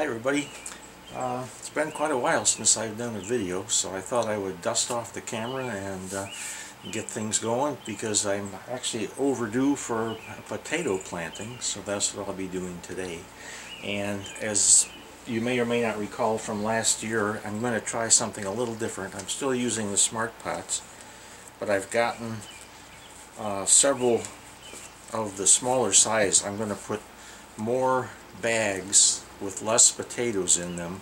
Hi everybody. It's been quite a while since I've done a video, so I thought I would dust off the camera and get things going, because I'm actually overdue for potato planting, so that's what I'll be doing today. And as you may or may not recall from last year, I'm going to try something a little different. I'm still using the smart pots, but I've gotten several of the smaller size. I'm going to put more bags with less potatoes in them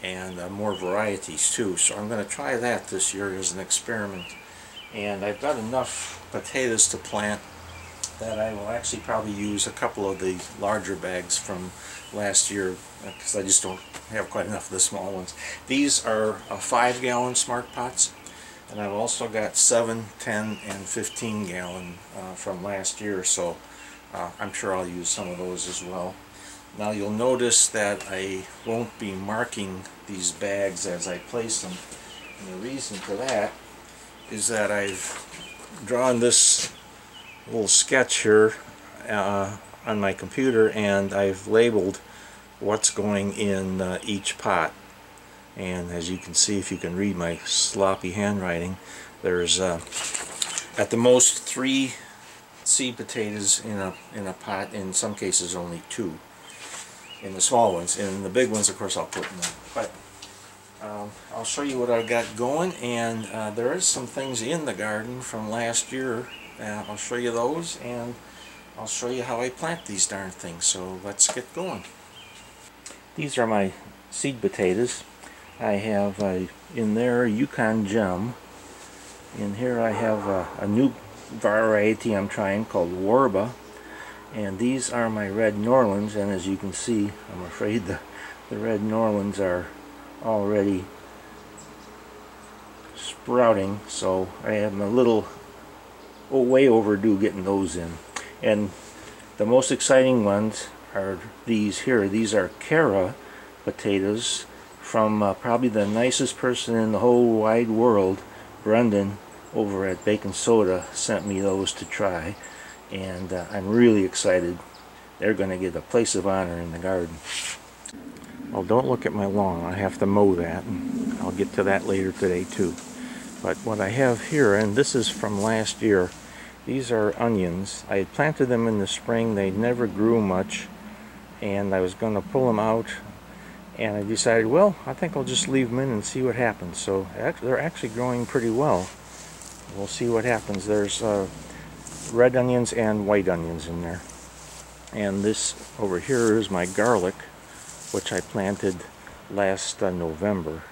and more varieties too. So I'm going to try that this year as an experiment. And I've got enough potatoes to plant that I will actually probably use a couple of the larger bags from last year, because I just don't have quite enough of the small ones. These are 5-gallon smart pots, and I've also got 7, 10, and 15-gallon from last year, so I'm sure I'll use some of those as well. Now you'll notice that I won't be marking these bags as I place them, and the reason for that is that I've drawn this little sketch here on my computer, and I've labeled what's going in each pot. And as you can see, if you can read my sloppy handwriting, there's at the most 3 seed potatoes in a pot. In some cases only 2 in the small ones. In the big ones, of course, I'll put in them. But I'll show you what I've got going, and there is some things in the garden from last year. I'll show you those, and I'll show you how I plant these darn things. So let's get going. These are my seed potatoes. I have in there Yukon Gem. In here I have a new variety I'm trying called Warba, and these are my red Norlands. And as you can see, I'm afraid the red Norlands are already sprouting, so I am a little way overdue getting those in. And the most exciting ones are these here. These are Cara potatoes from probably the nicest person in the whole wide world. Brendan over at Bacon Soda sent me those to try, and I'm really excited. They're going to get a place of honor in the garden. Well, don't look at my lawn. I have to mow that, and I'll get to that later today too. But what I have here, and this is from last year, these are onions. I had planted them in the spring. They never grew much, and I was going to pull them out, and I decided, well, I think I'll just leave them in and see what happens. So they're actually growing pretty well. We'll see what happens. There's red onions and white onions in there. And this over here is my garlic, which I planted last November,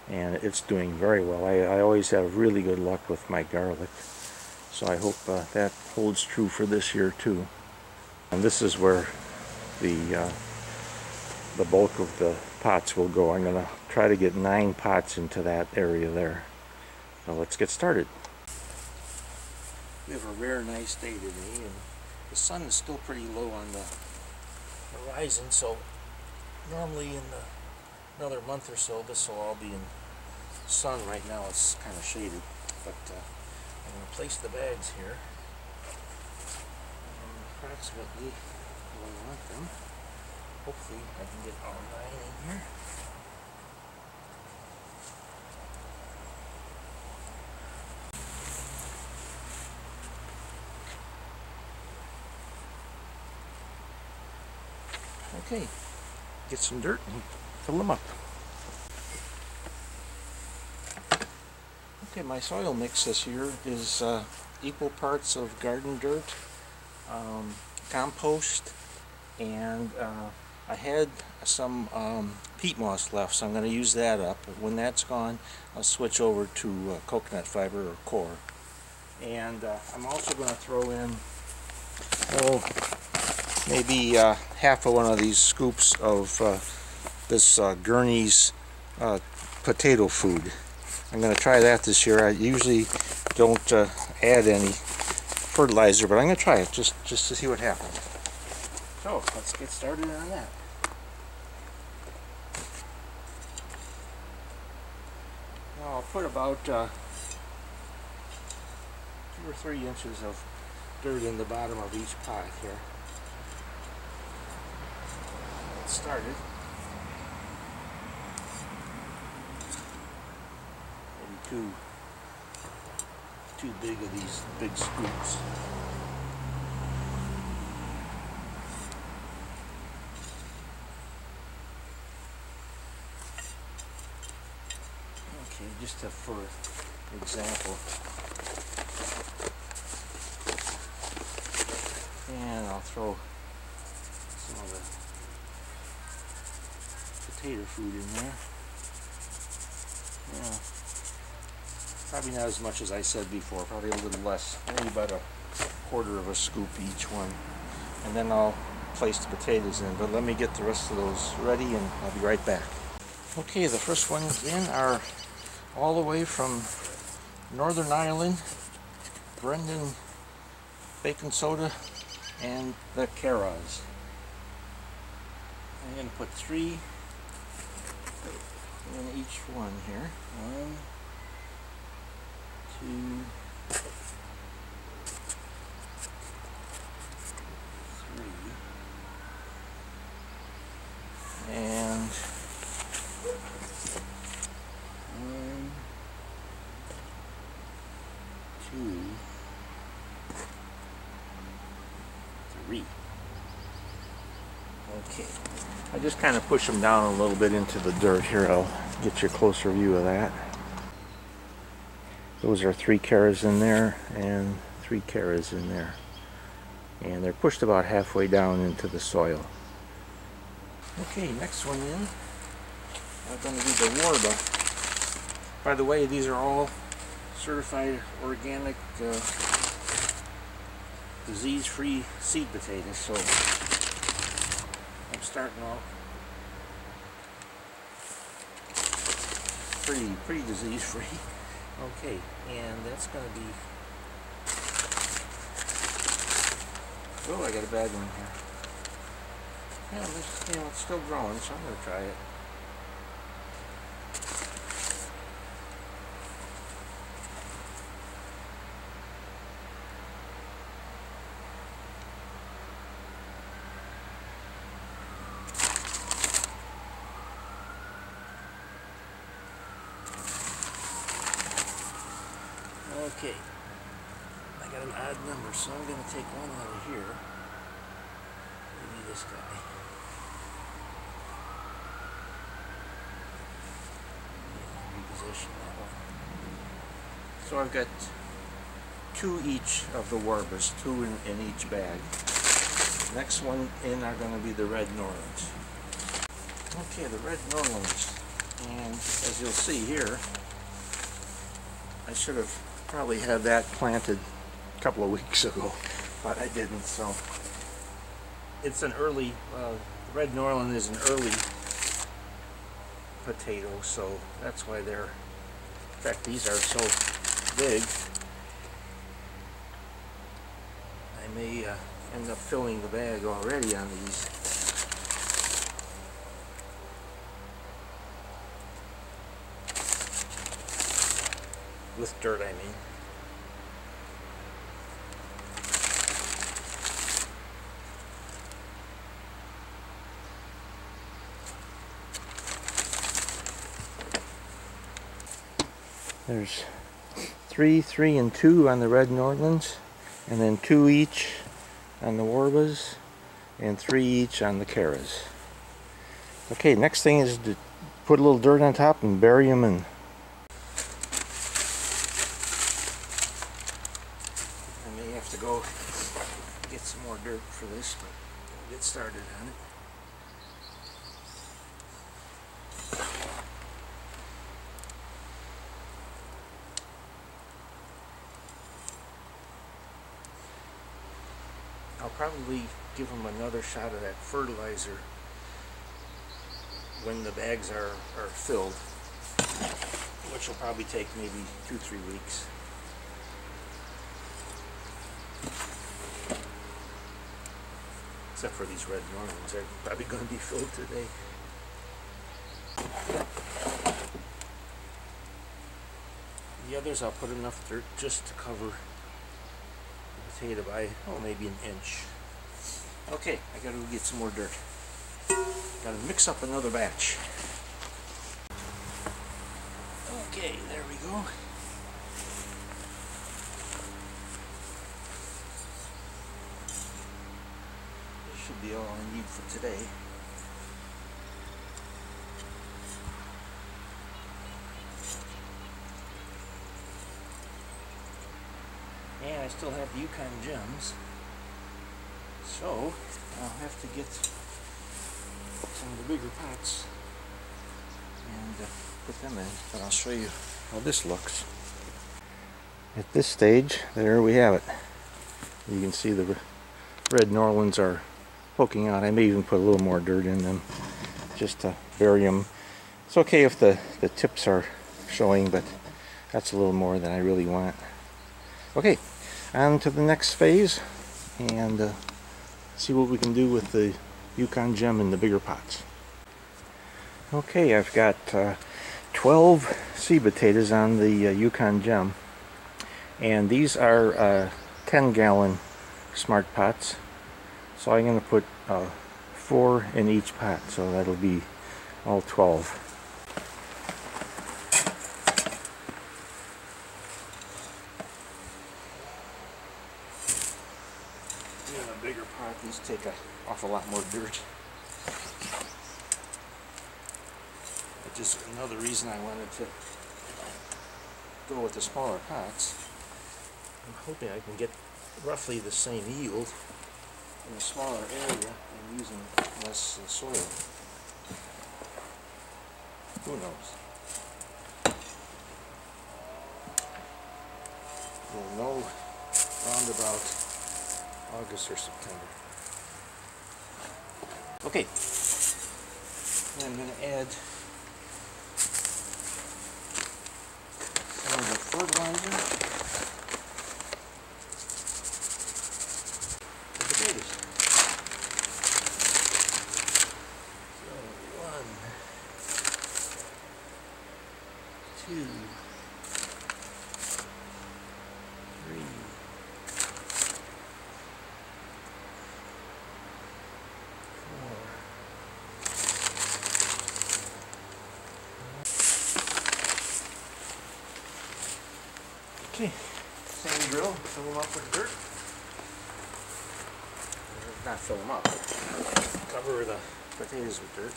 and it's doing very well. I always have really good luck with my garlic, so I hope that holds true for this year too. And this is where the bulk of the pots will go. I'm going to try to get 9 pots into that area there. So let's get started. We have a rare nice day today, and the sun is still pretty low on the horizon, so normally in another month or so this will all be in sun. Right now it's kind of shaded, but I'm going to place the bags here approximately where I want them. Hopefully I can get all 9 in here. Okay, get some dirt and fill them up. Okay, my soil mix this year is equal parts of garden dirt, compost, and I had some peat moss left, so I'm going to use that up. When that's gone, I'll switch over to coconut fiber or core. And I'm also going to throw in maybe half of one of these scoops of this Gurney's potato food. I'm going to try that this year. I usually don't add any fertilizer, but I'm going to try it just to see what happens. So let's get started on that. Now I'll put about 2 or 3 inches of dirt in the bottom of each pot here. Get started. too big of these big scoops. Okay, just for example. And I'll throw some of the potato food in there. Yeah. Probably not as much as I said before, probably a little less, maybe about a quarter of a scoop each one. And then I'll place the potatoes in, but let me get the rest of those ready and I'll be right back. Okay, the first ones in are all the way from Northern Ireland, Brendan baking soda and the Caras. I'm going to put 3 in each one here. 1, 2, 3, and 1, 2, 3. Okay, I just kind of push them down a little bit into the dirt here. I'll get you a closer view of that. Those are 3 carrots in there and 3 carrots in there. And they're pushed about halfway down into the soil. Okay, next one in are going to be the warba. By the way, these are all certified organic, disease-free seed potatoes, so I'm starting off pretty disease-free. Okay, and that's going to be... Oh, I got a bad one here. Yeah, this, it's still growing, so I'm going to try it. Okay, I got an odd number, so I'm going to take one out of here. Maybe this guy. Reposition that one. So I've got 2 each of the warbas, 2 in each bag. Next one in are going to be the red Norlands. Okay, the red Norlands. And as you'll see here, I should have probably had that planted a couple of weeks ago, but I didn't. So it's an early, red Norland is an early potato, so that's why they're, in fact, these are so big, I may end up filling the bag already on these. With dirt, I mean. There's 3, 3, and 2 on the red Norlands, and then 2 each on the warbas, and 3 each on the Caras. Okay, next thing is to put a little dirt on top and bury them in. To go get some more dirt for this, but we'll get started on it. I'll probably give them another shot of that fertilizer when the bags are filled, which will probably take maybe 2-3 weeks. Except for these red Norlands, they're probably going to be filled today. The others I'll put enough dirt just to cover the potato by, oh, maybe an inch. Okay, I gotta go get some more dirt. Gotta mix up another batch. Okay. Okay, there we go. This should be all I need for today. And I still have the Yukon gems, so I'll have to get some of the bigger pots and put them in, but I'll show you how this looks. At this stage, there we have it. You can see the red Norlands are poking out. I may even put a little more dirt in them just to bury them. It's okay if the tips are showing, but that's a little more than I really want. Okay, on to the next phase and see what we can do with the Yukon gem in the bigger pots. Okay, I've got 12 seed potatoes on the Yukon gem, and these are 10-gallon smart pots, so I'm going to put 4 in each pot, so that'll be all 12. In a bigger pot, these take an awful lot more dirt. Which is another reason I wanted to go with the smaller pots. I'm hoping I can get roughly the same yield in a smaller area and using less soil. Who knows? We'll know around about August or September. Okay, and I'm going to add some of the fertilizer to the potatoes. So 1, 2, 3, 4. Okay, same drill, fill them up with dirt. Or not fill them up, but cover the potatoes with dirt.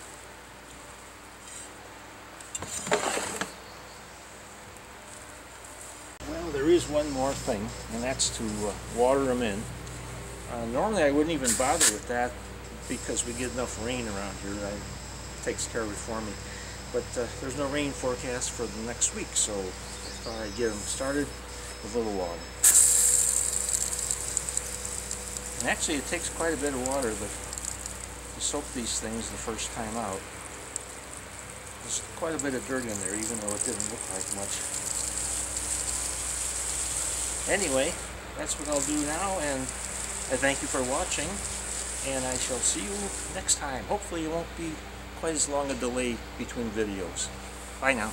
Well, there is one more thing, and that's to water them in. Normally I wouldn't even bother with that because we get enough rain around here. It takes care of it for me. But there's no rain forecast for the next week, so I thought I'd get them started with a little water. And actually it takes quite a bit of water to soak these things the first time out. There's quite a bit of dirt in there, even though it didn't look like much. Anyway, that's what I'll do now, and I thank you for watching, and I shall see you next time. Hopefully it won't be quite as long a delay between videos. Bye now.